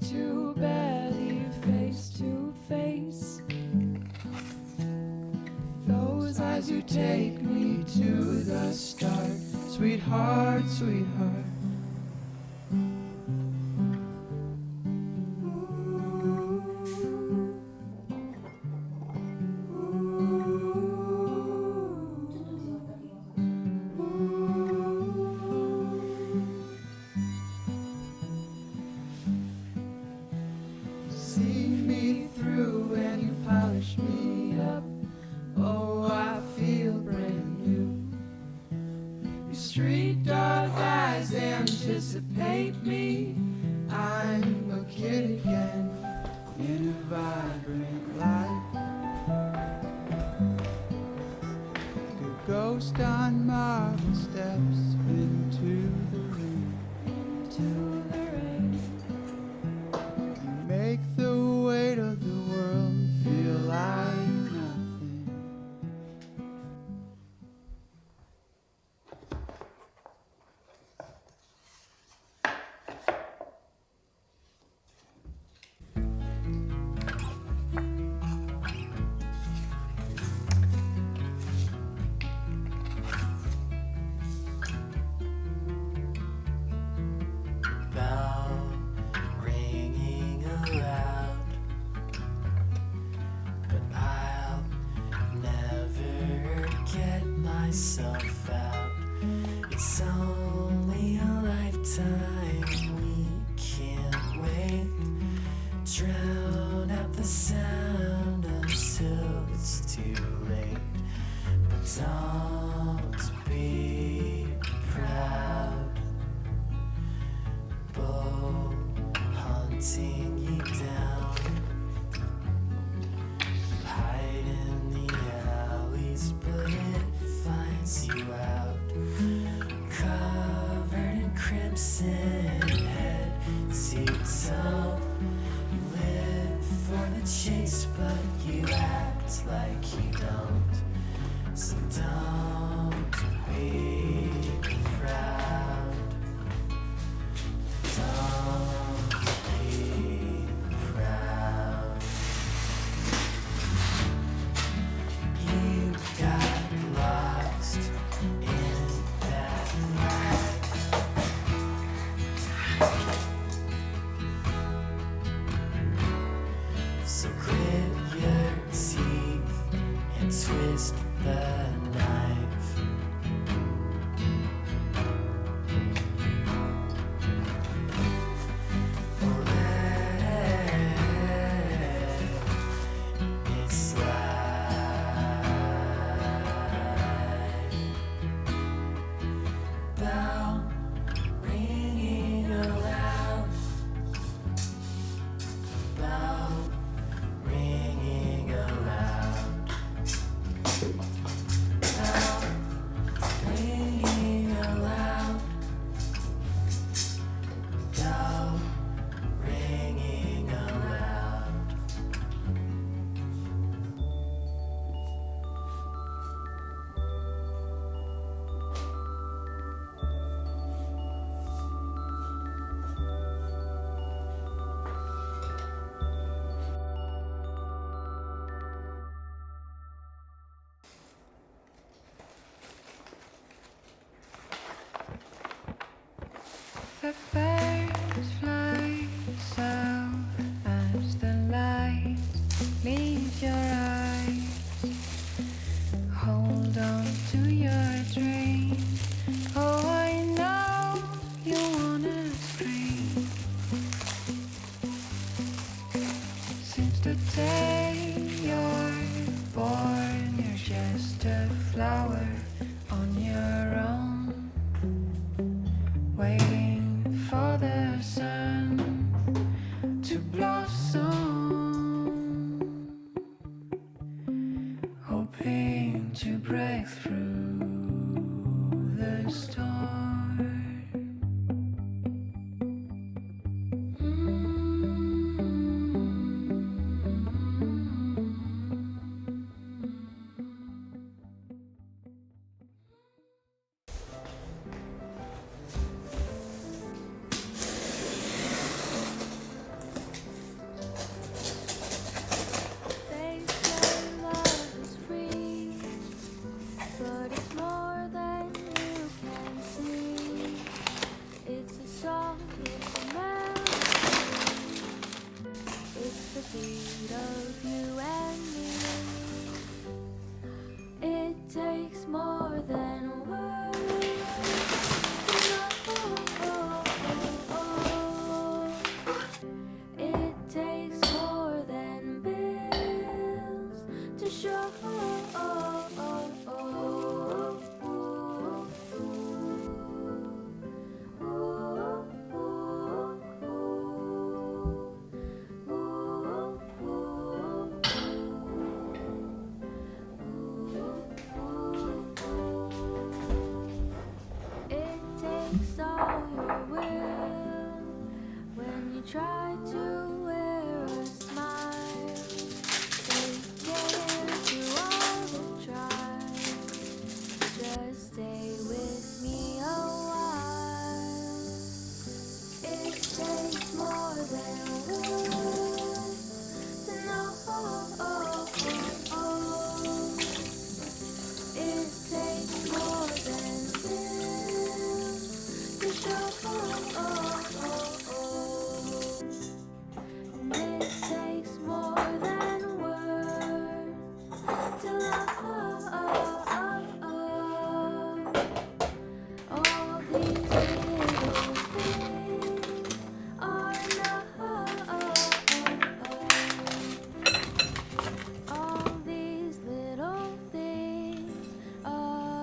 to barely face to face. Those eyes who take me to the start. Sweetheart, sweetheart. See me through and you polish me up. Oh, I feel brand new. Your street dog eyes anticipate me. I'm a kid again in a vibrant light. The ghost on marble steps into the rain. Into the rain. Make the weight of the world feel like nothing. Bell ringing aloud, but I'll never get myself out. It's only a lifetime, we can't wait. Drown out the sound until it's too late. But don't be proud. Bull hunting you down, hide in the alleys, but it finds you out. Covered in crimson, head to toe. You live for the chase, but you act like you don't. So don't be proud. Don't be proud. You got lost in that night. So grit your teeth and twist the knife. It's like bell ringing aloud, bell ringing aloud, bell ringing aloud, bell ringing aloud. The birds fly south as the light leaves your eyes. Hold on to your dream. Oh, I know you wanna scream. Since the day you're born, you're just a flower on your own, waiting for breaks all your will when you try to wear a smile. Take care through all the trials. Just stay with me a while. It takes more than words to know. It takes more than this to show. And it takes more than words to love. All these little things are enough. All these little things are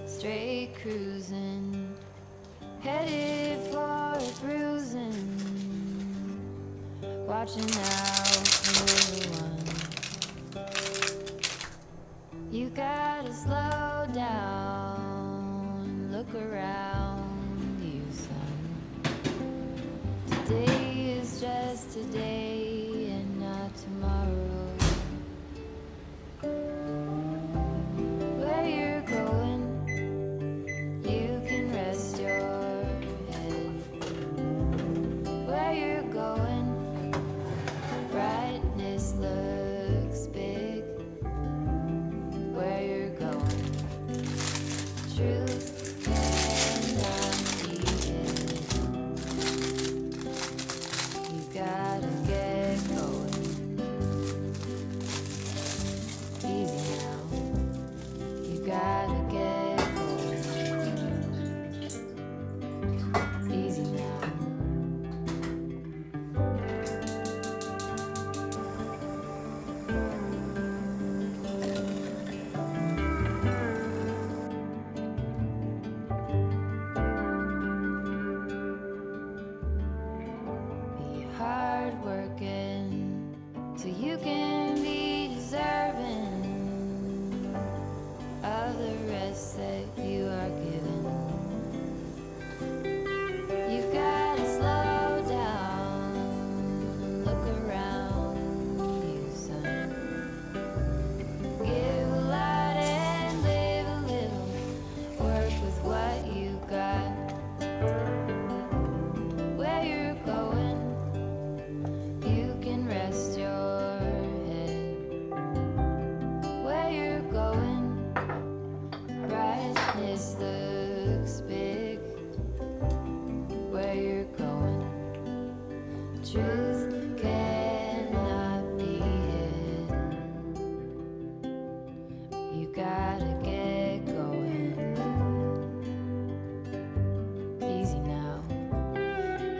straight cruising, headed for a bruising, watching out for the one. You gotta slow down, look around you, son. Today is just today and not tomorrow. Where you're going, you can rest your head. Where you're going, brightness looks big. Where you're going, truth cannot be hidden. You gotta get going. Easy now. You gotta get going. Easy now. Be hard working so you can be deserving of the rest that you are given. You gotta slow down and look around you, son. Give a lot and live a little. Work with what you got. Where you're going, you can rest your head. Where you're going, brightness looks big. Where you're going, truth cannot be hidden. You gotta get going. Easy now.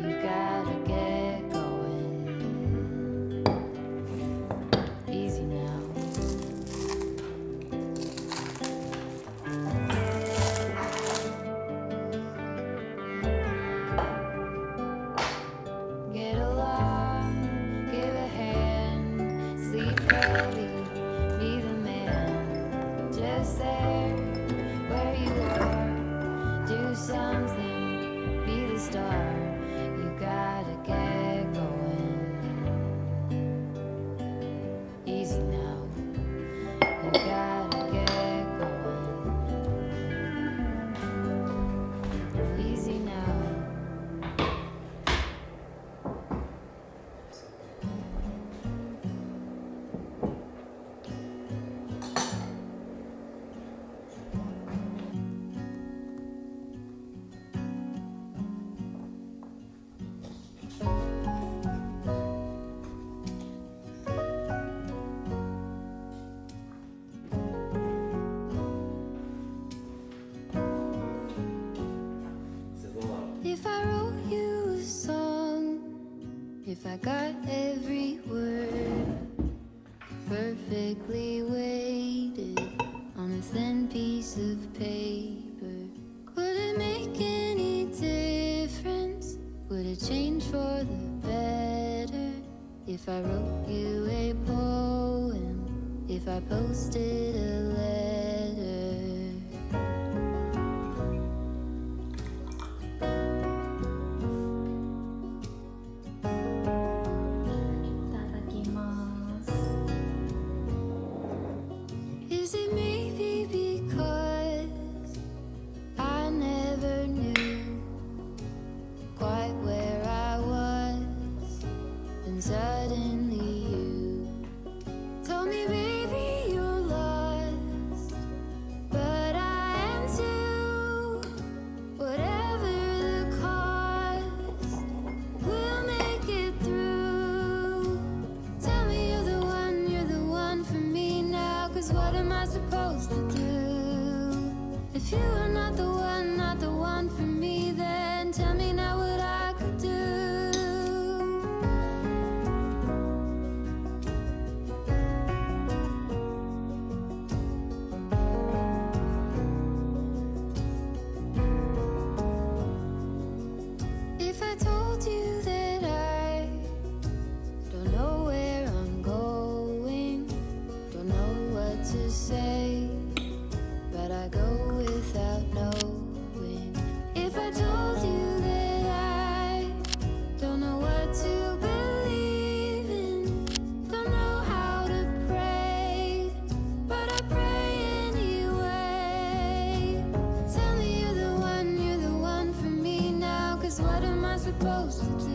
You gotta get going. Easy now. Get along. If I got every word perfectly weighted on a thin piece of paper, would it make any difference? Would it change for the better if I wrote you a poem, if I posted a letter? Is it maybe because I never knew quite where I was, and suddenly you told me, baby, you're lost, but I am too. Whatever the cost, we'll make it through. Tell me you're the one for me now, 'cause what am I supposed to do? If you are not the one for me, then tell me now what I could do. If I told you that I don't know where I'm going, don't know what to say, but I go without knowing. If I told you that I don't know what to believe in, don't know how to pray, but I pray anyway. Tell me you're the one for me now, 'cause what am I supposed to do?